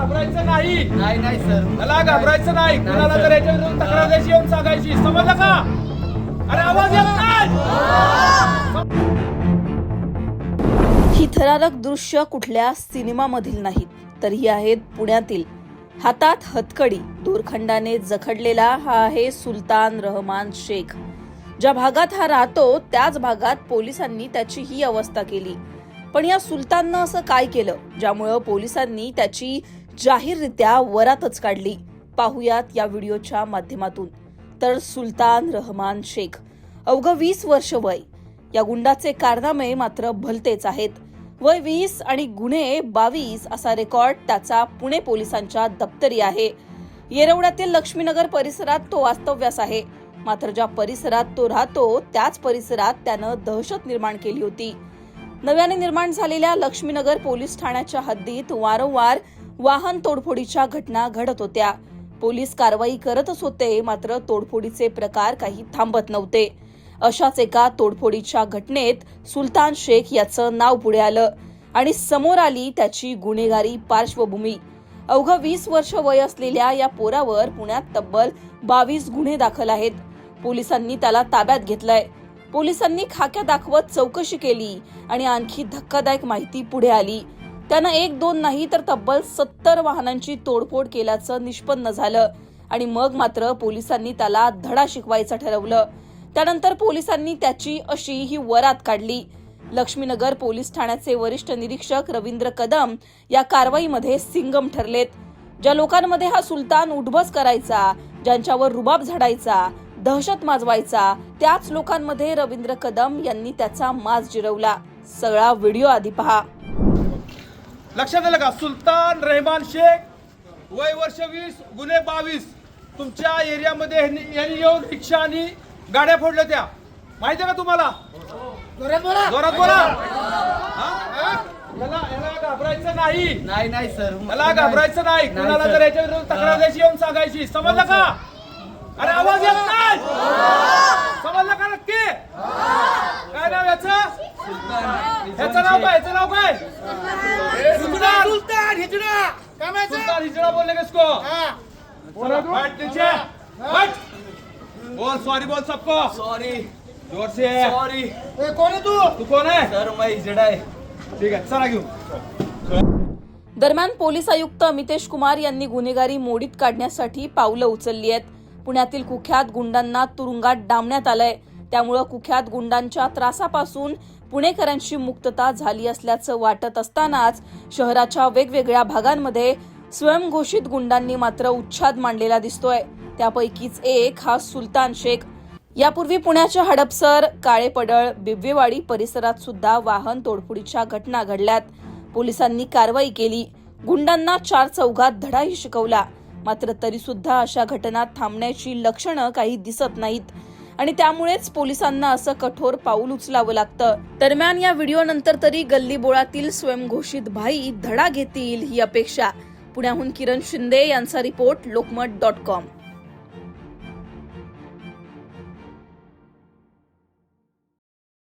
घाबरायचं नाही. नाही नाही सर, मला घाबरायचं नाही. कुणाला जर याच्या विरुद्ध तक्रार द्यायची येऊन सांगायची, समजलं का? अरे आवाज येत नाही. ही थरारक दृश्य कुठल्या सिनेमामधील नाहीत, तर ही आहेत पुण्यातील. हातात हतकडी दोरखंडाने जखडलेला हा आहे सुलतान रहमान शेख. ज्या भागात हा राहतो त्याच भागात पोलिसांनी त्याची ही अवस्था केली. पण या सुलताननं असं काय केलं ज्यामुळं पोलिसांनी त्याची जाहीररित्या वरातच काढली? पाहुयात या व्हिडिओच्या माध्यमातून. तर सुलतान रहमान शेख, अवघं 20 वर्ष वय. या गुंडाचे कारनामे मात्र भलतेच आहेत. वय 20 आणि गुन्हे 22 असा रेकॉर्ड त्याचा पुणे पोलिसांच्या दप्तरी आहे. येरवड्यातील लक्ष्मीनगर परिसरात तो वास्तव्यास आहे. मात्र ज्या परिसरात तो राहतो त्याच परिसरात त्यानं दहशत निर्माण केली होती. नव्याने निर्माण झालेल्या लक्ष्मीनगर पोलीस ठाण्याच्या हद्दीत वारंवार वाहन तोडफोडीच्या घटना घडत होत्या. पोलीस कारवाई करतच होते, मात्र तोडफोडीचे प्रकार काही थांबत नव्हते. अशाच एका तोडफोडीच्या घटनेत सुलतान शेख याचं नाव पुढे आलं आणि समोर आली त्याची गुन्हेगारी पार्श्वभूमी. अवघं 20 वर्ष वय असलेल्या या पोरावर पुण्यात तब्बल 22 गुन्हे दाखल आहेत. पोलिसांनी त्याला ताब्यात घेतलंय. पोलिसांनी खाक्या दाखवत चौकशी केली आणि आणखी धक्कादायक माहिती पुढे आली. त्यानं 1-2 नाही तर तब्बल 70 वाहनांची तोडफोड केल्याचं निष्पन्न झालं आणि मग मात्र पोलिसांनी त्याला धडा शिकवायचं ठरवलं. त्यानंतर पोलिसांनी त्याची अशी ही वरात काढली. लक्ष्मीनगर पोलीस ठाण्याचे वरिष्ठ निरीक्षक रवींद्र कदम या कारवाईमध्ये सिंगम ठरलेत. ज्या लोकांमध्ये हा सुलतान उठबस करायचा, ज्यांच्यावर रुबाब झाडायचा, दहशत माजवायचा, त्याच लोकांमध्ये रवींद्र कदम यांनी त्याचा माज जिरवला. सगळा व्हिडिओ आधी पहा. लक्षात आलं का? सुलतान रहमान शेख, वय वर्ष 20, गुन्हे 22. तुमच्या एरियामध्ये यांनी येऊन रिक्षा आणि गाड्या फोडल्या त्या, माहिती आहे का तुम्हाला? जोरात बोला. याला घाबरायचं नाही. नाही नाही सर, मला घाबरायचं नाही. कुणाला जर याच्या विरुद्ध तक्रार द्यायची येऊन सांगायची, समजलं का? अरे आवाज येत नाही. समजलं का नक्की? काय नाव याचं? ह्याचं नाव काय? ह्याचं नाव काय? सुलतान हिजड़ा बोलने का इसको? बैठ नीचे. बैठ. बोल सॉरी, बोल सबको सॉरी. जोर से. सॉरी. कौन है तू? तू कौन है? सर मैं हिजड़ा आहे. ठीक आहे, चला घेऊ. दरम्यान पोलीस आयुक्त अमितेश कुमार यांनी गुन्हेगारी मोडीत काढण्यासाठी पावलं उचलली आहेत. पुण्यातील कुख्यात गुंडांना तुरुंगात डांबण्यात आलंय. त्यामुळं कुख्यात गुंडांच्या त्रासापासून पुणेकरांची मुक्तता झाली असल्याचं वाटत असतानाच शहराच्या वेगवेगळ्या भागांमध्ये स्वयंघोषित गुंडांनी मात्र उच्छाद मांडलेला दिसतोय. त्यापैकीच एक हा सुलतान शेख. यापूर्वी पुण्याच्या हडपसर, काळेपडळ, बिबवेवाडी परिसरात सुद्धा वाहन तोडफोडीच्या घटना घडल्यात. पोलिसांनी कारवाई केली. गुंडांना 4 चौघात धडाही शिकवला. मात्र तरी सुद्धा अशा घटना थांबण्याची लक्षणं काही दिसत नाहीत आणि त्यामुळेच पोलिसांना असं कठोर पाऊल उचलावं लागतं. दरम्यान या व्हिडिओनंतर तरी गल्लीबोळातील स्वयंघोषित भाई धडा घेतील ही अपेक्षा. पुण्याहून किरण शिंदे यांचा रिपोर्ट, लोकमत.com.